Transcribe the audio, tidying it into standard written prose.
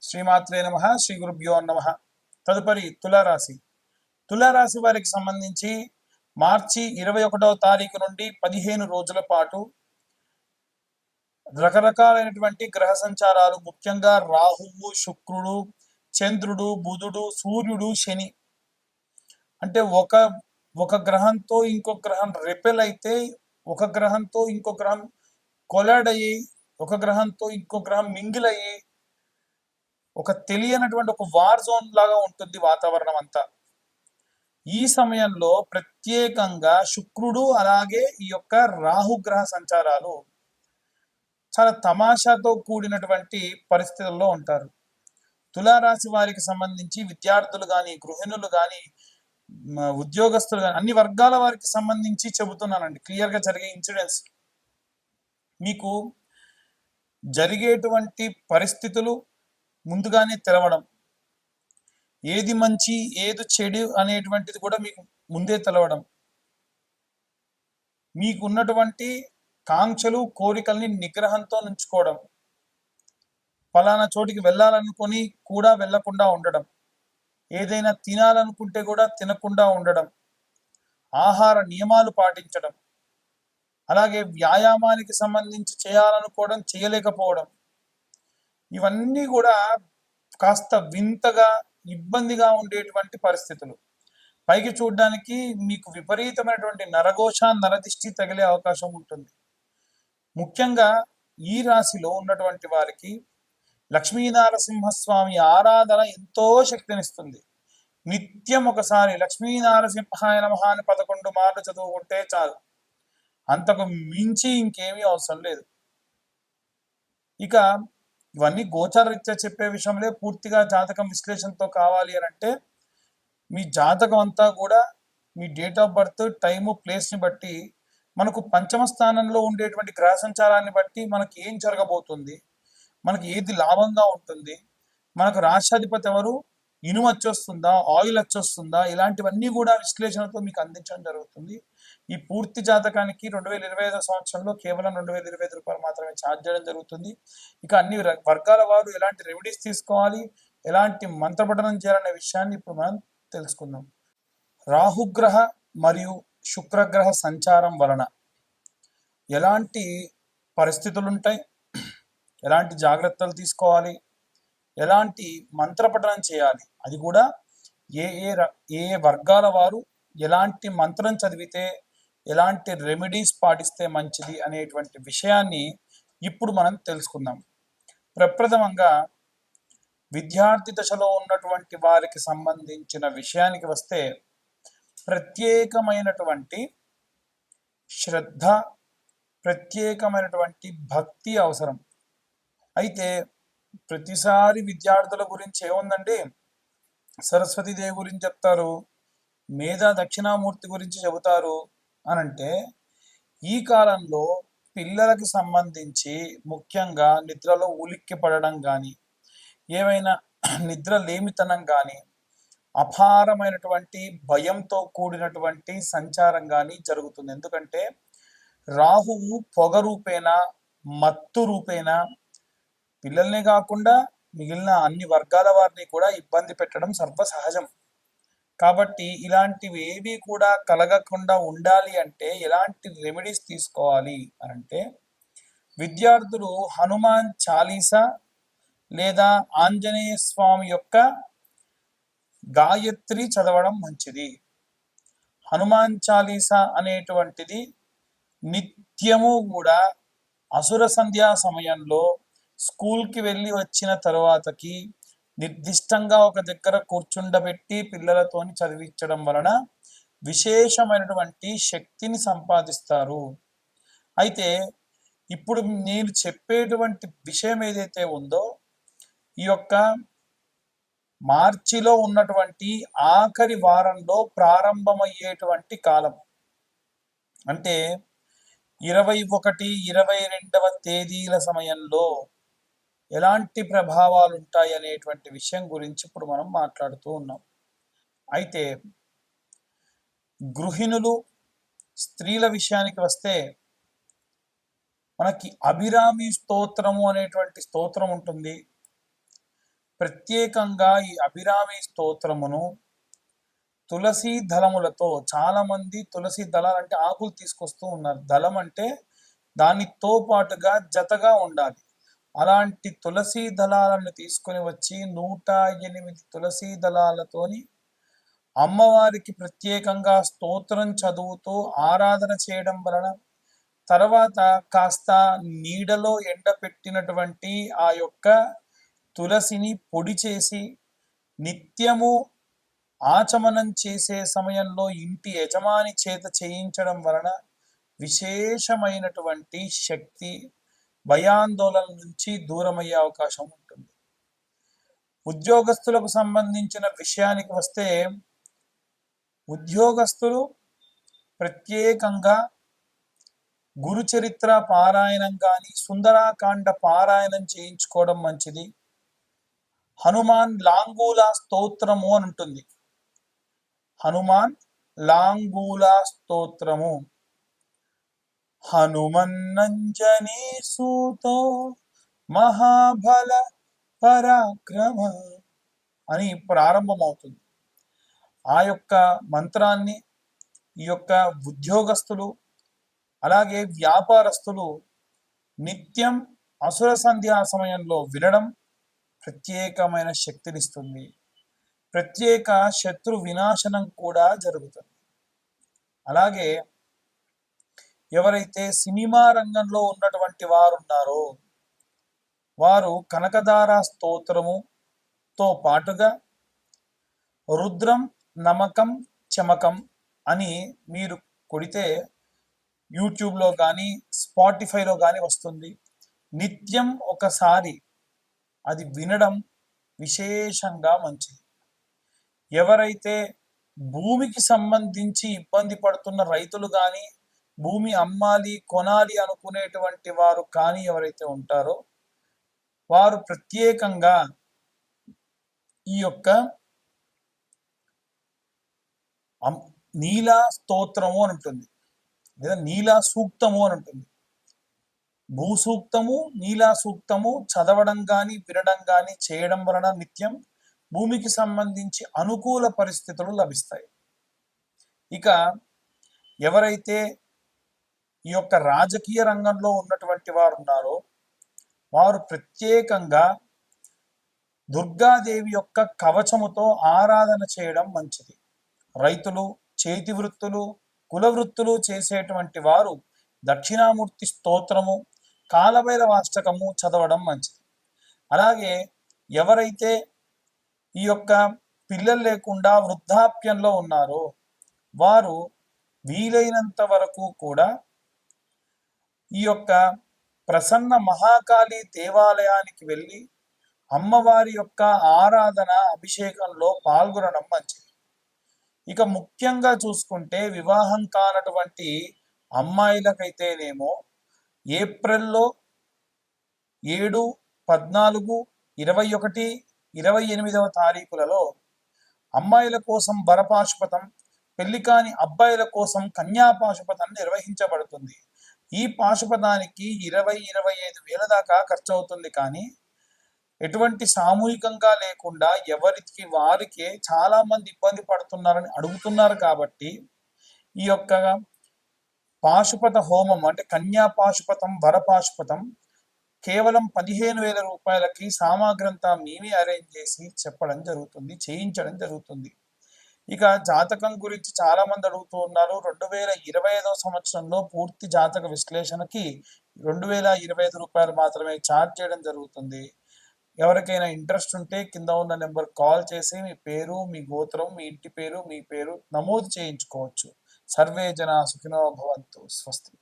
శ్రీమాత్రే నమః. శ్రీ గురుభ్యో నమః. తదుపరి తులారాశి. తులారాశి వారికి సంబంధించి మార్చి 21వ తారీఖు నుండి 15 రోజుల పాటు రకరకాలైనటువంటి గ్రహ సంచారాలు, ముఖ్యంగా రాహువు, శుక్రుడు, చంద్రుడు, బుధుడు, సూర్యుడు, శని, అంటే ఒక గ్రహంతో ఇంకొక గ్రహం రిపెల్ అయితే, ఒక గ్రహంతో ఇంకో గ్రహం కొలాడ్ అయ్యి, ఒక గ్రహంతో ఇంకో గ్రహం మింగిల్ అయ్యి, ఒక తెలియనటువంటి ఒక వార్ జోన్ లాగా ఉంటుంది వాతావరణం అంతా. ఈ సమయంలో ప్రత్యేకంగా శుక్రుడు అలాగే ఈ యొక్క రాహుగ్రహ సంచారాలు చాలా తమాషాతో కూడినటువంటి పరిస్థితుల్లో ఉంటారు. తులారాశి వారికి సంబంధించి విద్యార్థులు కానీ, గృహిణులు కానీ, ఉద్యోగస్తులు కానీ, అన్ని వర్గాల వారికి సంబంధించి చెబుతున్నానండి. క్లియర్గా జరిగే ఇన్సిడెంట్స్, మీకు జరిగేటువంటి పరిస్థితులు ముందుగానే తెలవడం, ఏది మంచి ఏది చెడు అనేటువంటిది కూడా మీకు ముందే తెలవడం, మీకున్నటువంటి కాంక్షలు కోరికల్ని నిగ్రహంతో ఉంచుకోవడం, ఫలానా చోటికి వెళ్ళాలనుకొని కూడా వెళ్ళకుండా ఉండడం, ఏదైనా తినాలనుకుంటే కూడా తినకుండా ఉండడం, ఆహార నియమాలు పాటించడం, అలాగే వ్యాయామానికి సంబంధించి చేయాలనుకోవడం చేయలేకపోవడం, ఇవన్నీ కూడా కాస్త వింతగా ఇబ్బందిగా ఉండేటువంటి పరిస్థితులు. పైకి చూడడానికి మీకు విపరీతమైనటువంటి నరఘోష, నరదిష్టి తగిలే అవకాశం ఉంటుంది. ముఖ్యంగా ఈ రాశిలో ఉన్నటువంటి వారికి లక్ష్మీనారసింహస్వామి ఆరాధన ఎంతో శక్తినిస్తుంది. నిత్యం ఒకసారి లక్ష్మీనారసింహాయ నమః అని 11 మార్లు చదువుకుంటే చాలు, అంతకు మించి ఇంకేమీ అవసరం లేదు. ఇక ఇవన్నీ గోచారరీత్యా చెప్పే విషయంలో పూర్తిగా జాతకం విశ్లేషణతో కావాలి అని అంటే మీ జాతకం అంతా కూడా మీ డేట్ ఆఫ్ బర్త్, టైము, ప్లేస్ని బట్టి మనకు పంచమ స్థానంలో ఉండేటువంటి గ్రహ సంచారాన్ని బట్టి మనకి ఏం జరగబోతుంది, మనకి ఏది లాభంగా ఉంటుంది, మనకు రాష్ట్రాధిపతి ఎవరు, ఇనుము వచ్చొస్తుందా, ఆయిల్ వచ్చొస్తుందా, ఇలాంటివన్నీ కూడా విశ్లేషణతో మీకు అందించడం జరుగుతుంది. ఈ పూర్తి జాతకానికి 2025 సంవత్సరంలో కేవలం 2025 రూపాయలు మాత్రమే ఛార్జ్ చేయడం జరుగుతుంది. ఇక అన్ని వర్గాల వారు ఎలాంటి రెమెడీస్ తీసుకోవాలి, ఎలాంటి మంత్రపఠనం చేయాలనే విషయాన్ని ఇప్పుడు మనం తెలుసుకుందాం. రాహుగ్రహ మరియు శుక్రగ్రహ సంచారం వలన ఎలాంటి పరిస్థితులు ఉంటాయి, ఎలాంటి జాగ్రత్తలు తీసుకోవాలి, ఎలాంటి మంత్రపఠనం చేయాలి, అది కూడా ఏ వర్గాల వారు ఎలాంటి మంత్రం చదివితే, ఎలాంటి రెమెడీస్ పాటిస్తే మంచిది అనేటువంటి విషయాన్ని ఇప్పుడు మనం తెలుసుకుందాం. ప్రప్రథమంగా విద్యార్థి దశలో ఉన్నటువంటి వారికి సంబంధించిన విషయానికి వస్తే ప్రత్యేకమైనటువంటి శ్రద్ధ, ప్రత్యేకమైనటువంటి భక్తి అవసరం. అయితే ప్రతిసారి విద్యార్థుల గురించి ఏముందండి, సరస్వతీదేవి గురించి చెప్తారు, మేధా దక్షిణామూర్తి గురించి చెబుతారు అని అంటే, ఈ కాలంలో పిల్లలకి సంబంధించి ముఖ్యంగా నిద్రలో ఉలిక్కి పడడం కానీ, ఏమైనా నిద్ర లేమితనం కానీ, అపారమైనటువంటి భయంతో కూడినటువంటి సంచారం కానీ జరుగుతుంది. ఎందుకంటే రాహువు పొగ రూపేణ, మత్తు రూపేణ పిల్లల్నే కాకుండా మిగిలిన అన్ని వర్గాల వారిని కూడా ఇబ్బంది పెట్టడం సర్వసహజం. కాబట్టి ఇలాంటివి ఏవి కూడా కలగకుండా ఉండాలి అంటే ఎలాంటి రెమెడీస్ తీసుకోవాలి అని అంటే, విద్యార్థులు హనుమాన్ చాలీసా లేదా ఆంజనేయ స్వామి యొక్క గాయత్రి చదవడం మంచిది. హనుమాన్ చాలీసా అనేటువంటిది నిత్యము కూడా అసుర సంధ్యా సమయంలో స్కూల్కి వెళ్ళి వచ్చిన తర్వాతకి నిర్దిష్టంగా ఒక దగ్గర కూర్చుండబెట్టి పిల్లలతోని చదివించడం వలన విశేషమైనటువంటి శక్తిని సంపాదిస్తారు. అయితే ఇప్పుడు నేను చెప్పేటువంటి విషయం ఏదైతే ఉందో, ఈ యొక్క మార్చిలో ఉన్నటువంటి ఆఖరి వారంలో ప్రారంభమయ్యేటువంటి కాలం, అంటే 21, 22వ తేదీల సమయంలో ఎలాంటి ప్రభావాలు ఉంటాయి అనేటువంటి విషయం గురించి ఇప్పుడు మనం మాట్లాడుతూ ఉన్నాం. అయితే గృహిణులు, స్త్రీల విషయానికి వస్తే మనకి అభిరామి స్తోత్రము అనేటువంటి స్తోత్రం ఉంటుంది. ప్రత్యేకంగా ఈ అభిరామి స్తోత్రమును తులసి దళములతో, చాలా మంది తులసి దళాలు అంటే ఆకులు తీసుకొస్తూ ఉన్నారు. దళం అంటే దానితో పాటుగా జతగా ఉండాలి. అలాంటి తులసి దళాలను తీసుకొని వచ్చి 108 తులసి దళాలతోని అమ్మవారికి ప్రత్యేకంగా స్తోత్రం చదువుతూ ఆరాధన చేయడం వలన, తర్వాత కాస్త నీడలో ఎండపెట్టినటువంటి ఆ యొక్క తులసిని పొడి చేసి నిత్యము ఆచమనం చేసే సమయంలో ఇంటి యజమాని చేత చేయించడం వలన విశేషమైనటువంటి శక్తి, భయాందోళన నుంచి దూరమయ్యే అవకాశం ఉంటుంది. ఉద్యోగస్తులకు సంబంధించిన విషయానికి వస్తే, ఉద్యోగస్తులు ప్రత్యేకంగా గురుచరిత్ర పారాయణం కానీ, సుందరాకాండ పారాయణం చేయించుకోవడం మంచిది. హనుమాన్ లాంగూల స్తోత్రము అని ఉంటుంది. హనుమాన్ లాంగూల స్తోత్రము. హనుమన్నంజనీ సూతో మహాబల పరాక్రమ అని ప్రారంభమవుతుంది. ఆ యొక్క మంత్రాన్ని ఈ యొక్క ఉద్యోగస్తులు అలాగే వ్యాపారస్తులు నిత్యం అసుర సంధ్యా సమయంలో వినడం ప్రత్యేకమైన శక్తినిస్తుంది. ప్రత్యేక శత్రు వినాశనం కూడా జరుగుతుంది. అలాగే ఎవరైతే సినిమా రంగంలో ఉన్నటువంటి వారు ఉన్నారో వారు కనకదార స్తోత్రముతో పాటుగా రుద్రం నమకం చమకం అని మీరు కొడితే యూట్యూబ్లో కానీ స్పాటిఫైలో కానీ వస్తుంది. నిత్యం ఒకసారి అది వినడం విశేషంగా మంచిది. ఎవరైతే భూమికి సంబంధించి ఇబ్బంది పడుతున్న రైతులు కానీ, భూమి అమ్మాలి కొనాలి అనుకునేటువంటి వారు కానీ ఎవరైతే ఉంటారో వారు ప్రత్యేకంగా ఈ యొక్క నీలా స్తోత్రము అని ఉంటుంది, లేదా నీలా సూక్తము అని ఉంటుంది. భూసూక్తము, నీలా సూక్తము చదవడం కానీ వినడం కానీ చేయడం వలన నిత్యం భూమికి సంబంధించి అనుకూల పరిస్థితులు లభిస్తాయి. ఇక ఎవరైతే ఈ యొక్క రాజకీయ రంగంలో ఉన్నటువంటి వారు ఉన్నారో వారు ప్రత్యేకంగా దుర్గాదేవి యొక్క కవచముతో ఆరాధన చేయడం మంచిది. రైతులు, చేతి వృత్తులు, కుల వృత్తులు చేసేటువంటి వారు దక్షిణామూర్తి స్తోత్రము, కాలభైరవాష్టకము చదవడం మంచిది. అలాగే ఎవరైతే ఈ యొక్క పిల్లలు లేకుండా వృద్ధాప్యంలో ఉన్నారో వారు వీలైనంత వరకు కూడా ఈ యొక్క ప్రసన్న మహాకాళి దేవాలయానికి వెళ్ళి అమ్మవారి యొక్క ఆరాధన అభిషేకంలో పాల్గొనడం మంచిది. ఇక ముఖ్యంగా చూసుకుంటే వివాహం కానటువంటి అమ్మాయిలకైతేనేమో ఏప్రిల్లో 7, 14, 21, 28వ తారీఖులలో అమ్మాయిల కోసం వరపాశుపతం, పెళ్లి కాని అబ్బాయిల కోసం కన్యాపాశుపతం నిర్వహించబడుతుంది. ఈ పాశుపతానికి 20-25 వేల దాకా ఖర్చు అవుతుంది. కానీ ఎటువంటి సామూహికంగా లేకుండా ఎవరికి వారికే చాలా మంది ఇబ్బంది పడుతున్నారని అడుగుతున్నారు. కాబట్టి ఈ యొక్క పాశుపత హోమం అంటే కన్యా పాశుపతం, వరపాశుపతం కేవలం 15,000 రూపాయలకి సామాగ్రంతా మేమే అరేంజ్ చేసి చెప్పడం జరుగుతుంది, చేయించడం జరుగుతుంది. ఇక జాతకం గురించి చాలా మంది అడుగుతూ ఉన్నారు. 2025వ సంవత్సరంలో పూర్తి జాతక విశ్లేషణకి 2025 రూపాయలు మాత్రమే ఛార్జ్ చేయడం జరుగుతుంది. ఎవరికైనా ఇంట్రెస్ట్ ఉంటే కింద ఉన్న నెంబర్ కాల్ చేసి మీ పేరు, మీ గోత్రం, మీ ఇంటి పేరు, మీ పేరు నమోదు చేయించుకోవచ్చు. సర్వే జనా సుఖినో భవంతు. స్వస్తి.